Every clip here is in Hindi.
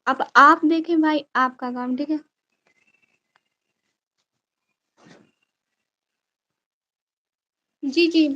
अब आप देखें भाई आपका काम, ठीक है? जी, जी।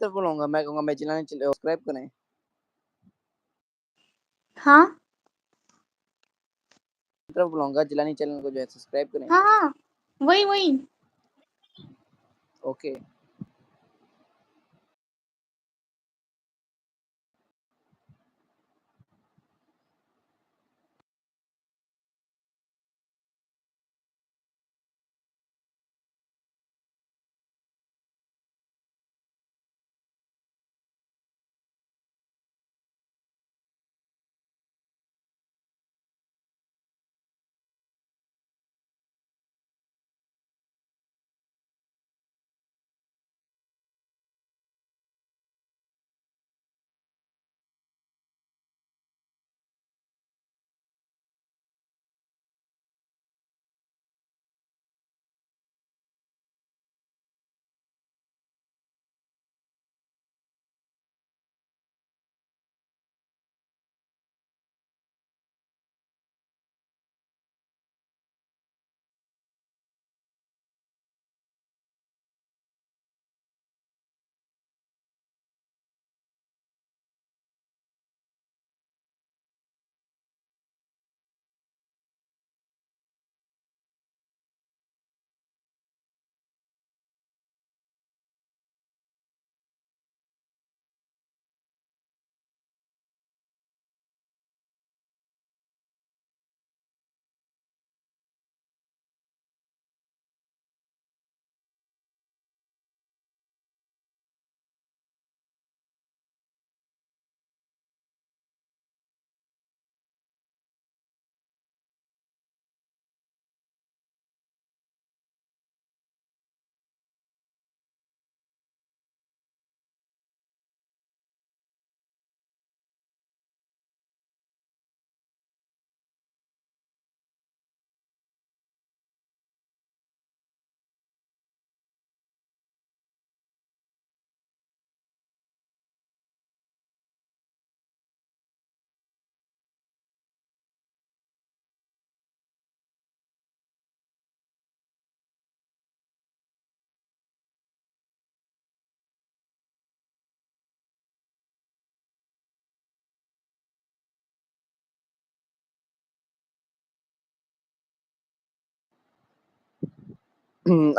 तो बोलूँगा मैं कहूँगा मैं चिल्लाने सब्सक्राइब करें। हाँ। तरफ बुलाऊँगा जिलानी चैनल को जो है सब्सक्राइब करें। हाँ, हाँ। वही, वही। ओके।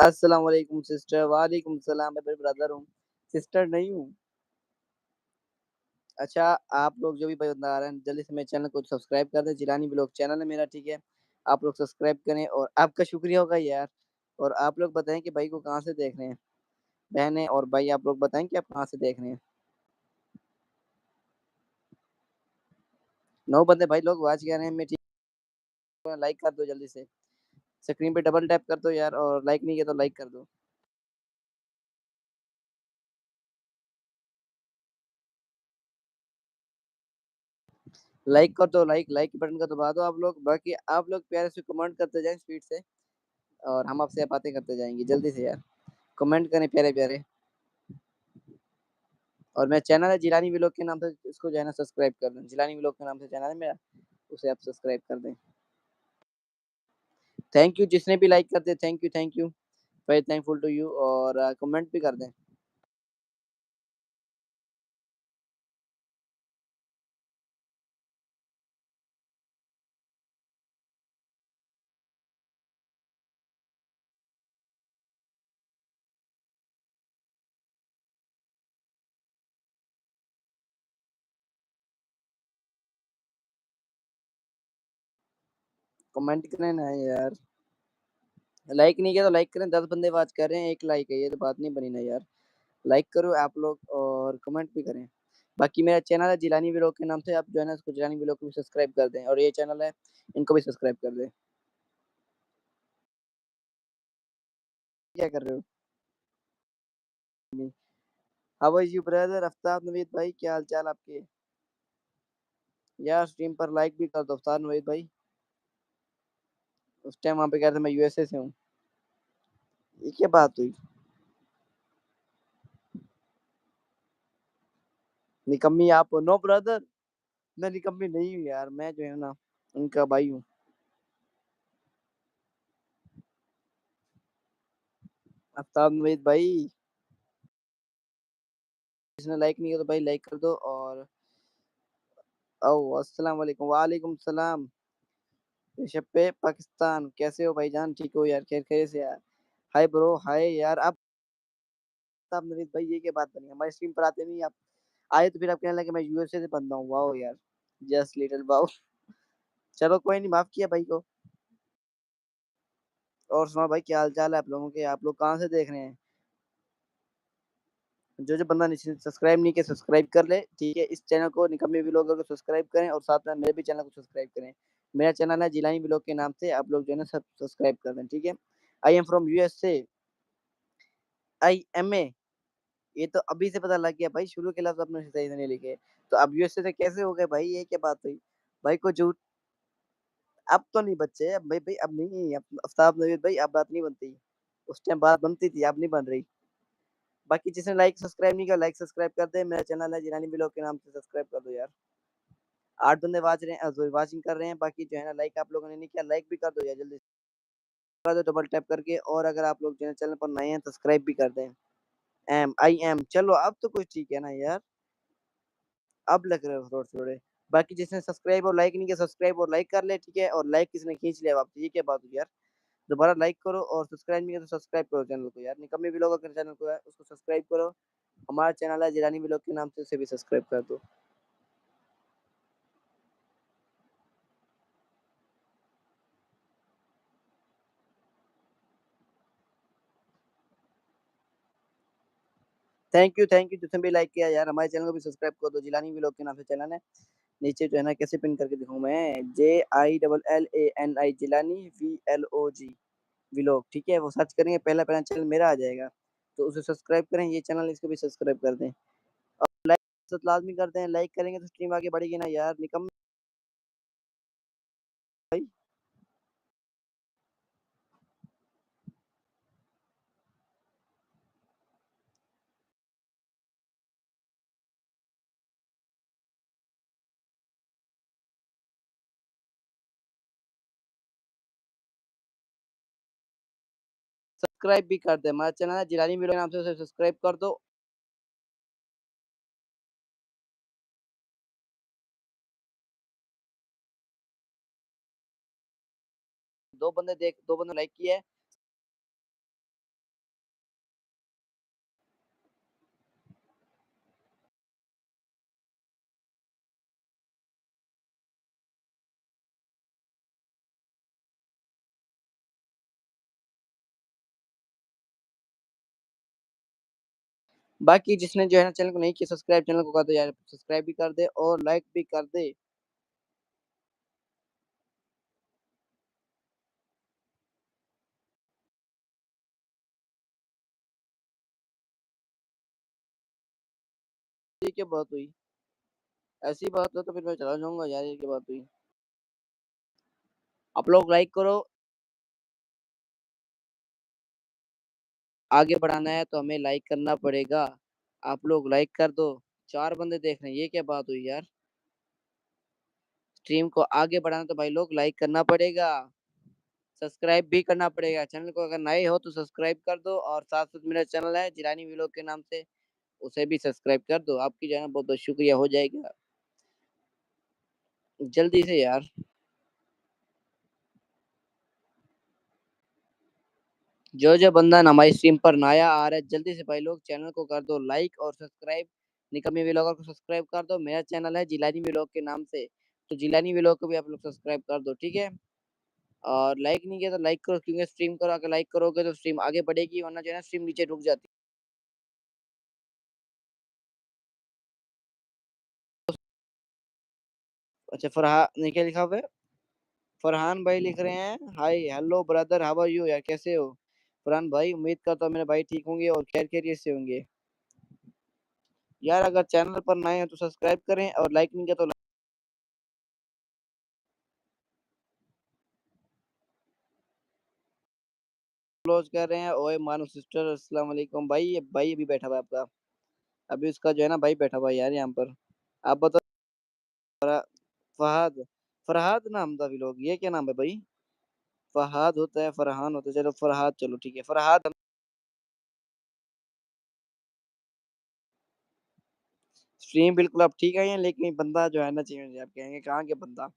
अस्सलाम वालेकुम सिस्टर। वालेकुम सलाम, मैं तेरी ब्रदर हूँ, सिस्टर नहीं हूँ। अच्छा, आप लोग जो भी भाई बंदा आ रहा है, जल्दी से मेरे चैनल को सब्सक्राइब कर दें, जिलानी व्लॉग चैनल है मेरा, ठीक है? आप लोग सब्सक्राइब करें और आपका शुक्रिया होगा यार। और आप लोग बताएँ कि भाई को कहाँ से देख रहे हैं? बहनें और भाई आप लोग बताएँ कि आप कहाँ से देख रहे हैं? 9 बंदे भाई लोग वाच कह रहे हैं, मैं ठीक लाइक कर दो जल्दी से। स्क्रीन पे डबल टैप कर दो यार और लाइक नहीं किया तो लाइक कर दो। लाइक कर दो, लाइक के बटन को दबा दो आप लोग। बाकी आप लोग प्यारे से कमेंट करते जाएँ स्पीड से और हम आपसे बातें करते जाएँगे। जल्दी से यार, कमेंट करें प्यारे-प्यारे। और मेरा चैनल है जिलानी व्लॉग के नाम से, इसको जो है ना सब्सक्राइब कर दें। जिलानी व्लॉग के नाम से चैनल है मेरा, उसे आप सब्सक्राइब कर दें। थैंक यू जिसने भी लाइक कर दिया, thank you. Very thankful to you और कमेंट भी कर दें। कमेंट करें ना यार। लाइक नहीं किया तो लाइक करें, 10 बंदे बात कर रहे हैं, 1 लाइक है, ये तो बात नहीं बनी ना यार। लाइक करो आप लोग और कमेंट भी करें। बाकी मेरा चैनल है जिलानी व्लॉग के नाम से, आप जो है ना उसको जिलानी व्लॉग को भी सब्सक्राइब कर दें, और ये चैनल है इनको भी सब्सक्राइब कर दें। क्या कर रहे हो? How are you brother Aftab Naveed भाई, क्या हाल चाल आपके? यार स्ट्रीम पर लाइक भी कर दो आफ्ताब नवीद भाई। उस टाइम वहाँ पे कह रहे थे मैं यूएसए से हूँ, ये क्या बात हुई? निकम्मी आप हो? नो ब्रदर, मैं निकम्मी नहीं हूँ यार, मैं जो है ना उनका भाई हूँ। आफ्ताब नवीद भाई, जिसने लाइक नहीं किया तो भाई लाइक कर दो। और ओ अस्सलाम वालेकुम, वालेकुम सलाम। ऋषभ पे पाकिस्तान, कैसे हो भाईजान? ठीक हो यार? खैर खैर से यार। हाय ब्रो, हाय यार। आप नवीद भाई ये क्या बात बनी? हमारे स्ट्रीम पर आते नहीं आप? आए तो फिर आप कहने लगे मैं यूएसए से बंदा हूँ। वाओ यार, जस्ट लिटिल वाओ। चलो कोई नहीं, माफ किया भाई को। और सुना भाई, क्या हाल चाल है आप लोगों के? आप लोग कहाँ से देख रहे हैं? जो जो बंदा सब्सक्राइब नहीं किया सब्सक्राइब कर ले, ठीक है? इस चैनल को निकम्मे व्लॉगर को सब्सक्राइब करें, और साथ में मेरे भी चैनल को सब्सक्राइब करें। मेरा चैनल है जिलानी व्लॉग के नाम से, आप लोग जो है ना सब सब्सक्राइब कर दें, ठीक है? I am from USA, I am A. ये तो अभी से पता लग गया भाई, शुरू के लफ्ज अपने सही से नहीं लिखे। तो अब यूएसए से कैसे हो गए भाई? ये क्या बात हुई? भाई को झूठ। अब तो नहीं बच्चे, अब भाई भाई अब नहीं, अब आफ्ताब नवीद भाई अब बात नहीं बनती। उस टाइम बात बनती थी, अब नहीं बन रही। बाकी जिसने लाइक सब्सक्राइब नहीं किया, लाइक सब्सक्राइब कर दे। मेरा चैनल है जिलानी ब्लॉग के नाम से, सब्सक्राइब कर दो यार। 8 बंदे वाच रहे हैं, सॉरी वाचिंग कर रहे हैं। बाकी जो है ना लाइक आप लोगों ने नहीं किया, लाइक भी कर दो यार जल्दी कर दो, डबल टैप करके। और अगर आप लोग जो है चैनल पर नए हैं, सब्सक्राइब भी कर दें। एम आई एम, चलो अब तो कुछ ठीक है ना यार? अब लग रहे हो थोड़े थोड़े। बाकी जिसने सब्सक्राइब और लाइक नहीं किया, सब्सक्राइब और लाइक कर ले, ठीक है? और लाइक किसने खींच लिया वापस, ये क्या बात हुई यार? दोबारा लाइक करो, और सब्सक्राइब नहीं किया तो सब्सक्राइब करो चैनल को यार। निकम्मे व्लॉग अगर चैनल को है उसको सब्सक्राइब करो। हमारा चैनल है जिलानी व्लॉग के नाम से, उसे भी सब्सक्राइब कर दो। थैंक यू जिसने भी लाइक किया यार। हमारे चैनल को भी सब्सक्राइब कर दो, जिलानी व्लॉग के नाम से चैनल है। नीचे जो है ना कैसे पिन करके दिखाऊं मैं, JILLANI, जिलानी VLOG व्लॉग, ठीक है? वो सर्च करेंगे, पहला पहला चैनल मेरा आ जाएगा। तो उसे सब्सक्राइब करें, ये चैनल इसको भी सब्सक्राइब कर दें। और लाइक तो लाजमी कर दें, लाइक करेंगे तो स्ट्रीम आगे बढ़ेगी ना यार। निकम भाई, सब्सक्राइब भी कर दे। हमारा चैनल है जिलानी वीडियो के नाम से, उसे सब्सक्राइब कर दो। 2 बंदे लाइक किए है। बाकी जिसने जो है ना चैनल को नहीं किया सब्सक्राइब, चैनल को कर दो यार, सब्सक्राइब भी कर दे और लाइक भी कर दे। ये क्या बात हुई? ऐसी बात हो तो फिर मैं चला जाऊंगा यार, ये क्या बात हुई? आप लोग लाइक करो। आगे बढ़ाना है तो हमें लाइक करना पड़ेगा। आप लोग लाइक कर दो। 4 बंदे देख रहे हैं, ये क्या बात हुई यार? स्ट्रीम को आगे बढ़ाना तो भाई लोग लाइक करना पड़ेगा, सब्सक्राइब भी करना पड़ेगा। चैनल को अगर नए हो तो सब्सक्राइब कर दो, और साथ साथ मेरा चैनल है जिलानी व्लॉग के नाम से, उसे भी सब्सक्राइब कर दो। आपकी जो है ना बहुत बहुत शुक्रिया हो जाएगा, जल्दी से यार। जो जो बंदा ना हमारी स्ट्रीम पर नया आ रहा है, जल्दी से भाई लोग चैनल को कर दो लाइक और सब्सक्राइब। निकम्मी व्लॉगर को सब्सक्राइब कर दो, मेरा चैनल है जिलानी व्लॉग के नाम से, तो जिलानी व्लॉग को भी आप लोग सब्सक्राइब कर दो, ठीक है? और लाइक नहीं किया तो लाइक करो, क्योंकि स्ट्रीम करो, अगर लाइक करोगे तो स्ट्रीम आगे बढ़ेगी, वरना जो है ना स्ट्रीम नीचे रुक जाती है। अच्छा फरहा ने क्या लिखा हुआ है? फरहान भाई लिख रहे हैं, hi hello brother, how are you, यार कैसे हो? फरहान भाई, उम्मीद करता हूँ मेरे भाई ठीक होंगे और खैर खैरियत से होंगे। यार अगर चैनल पर नए हैं तो सब्सक्राइब करें, और लाइक नहीं किया तो क्लोज कर रहे हैं। ओए मानो सिस्टर, अस्सलाम वालेकुम भाई, ये भाई अभी बैठा हुआ है आपका, अभी उसका जो है ना भाई बैठा हुआ है यार यहाँ पर। आप बताओ। फहद, फरहाद नाम था भी लोग, ये क्या नाम है भाई? फहद होता है, फरहान होता है, चलो फरहाद, चलो ठीक है फरहाद। स्ट्रीम बिल्कुल आप ठीक है, लेकिन ये बंदा जो है ना चेंज हो जाए, आप कहेंगे कहाँ के बंदा।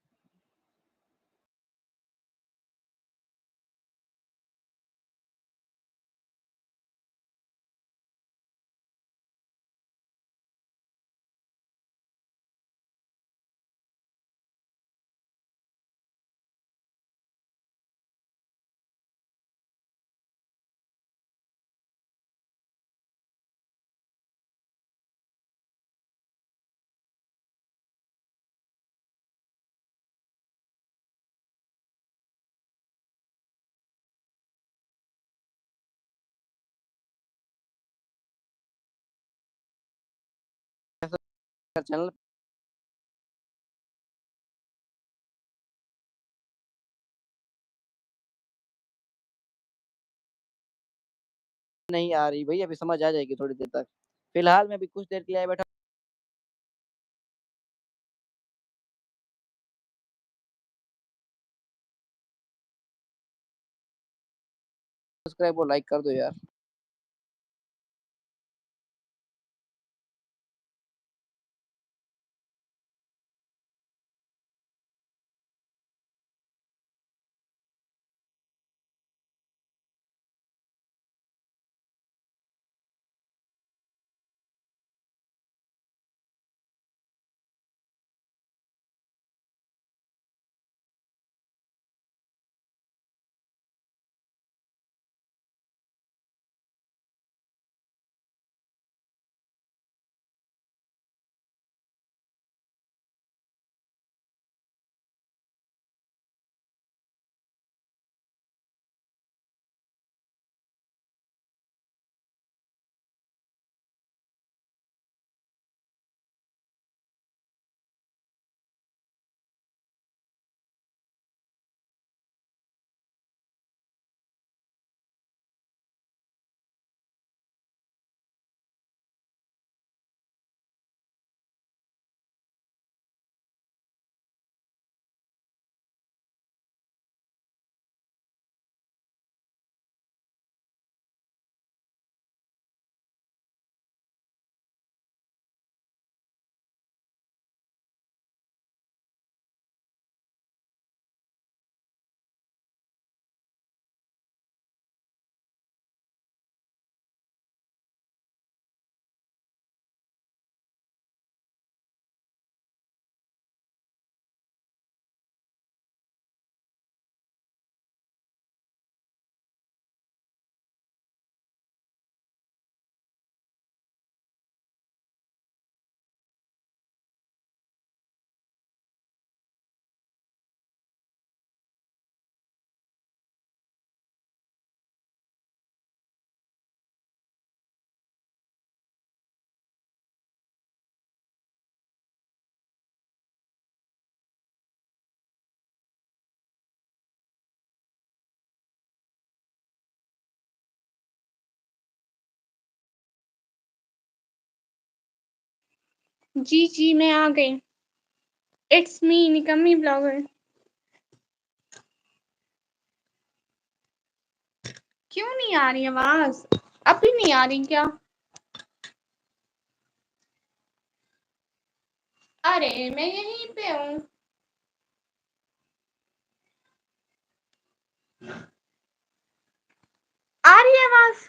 चैनल नहीं आ रही भाई, अभी समझ आ जाएगी थोड़ी देर तक। फिलहाल मैं अभी कुछ देर के लिए बैठा, सब्सक्राइब और लाइक कर दो यार। जी, जी, मैं आ गई। इट्स मी निकम्मी ब्लॉगर। क्यों नहीं आ रही आवाज़? अभी नहीं आ रही क्या? अरे! मैं यहीं पे हूँ। आ रही है आवाज़?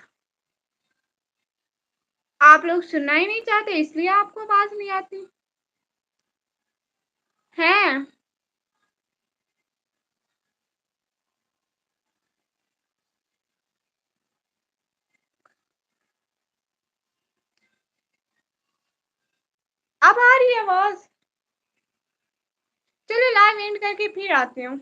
आप लोग सुनना ही नहीं चाहते, इसलिए आपको आवाज़ नहीं आती। हैं? अब आ रही है आवाज़? चलो लाइव एंड करके फिर आती हूँ।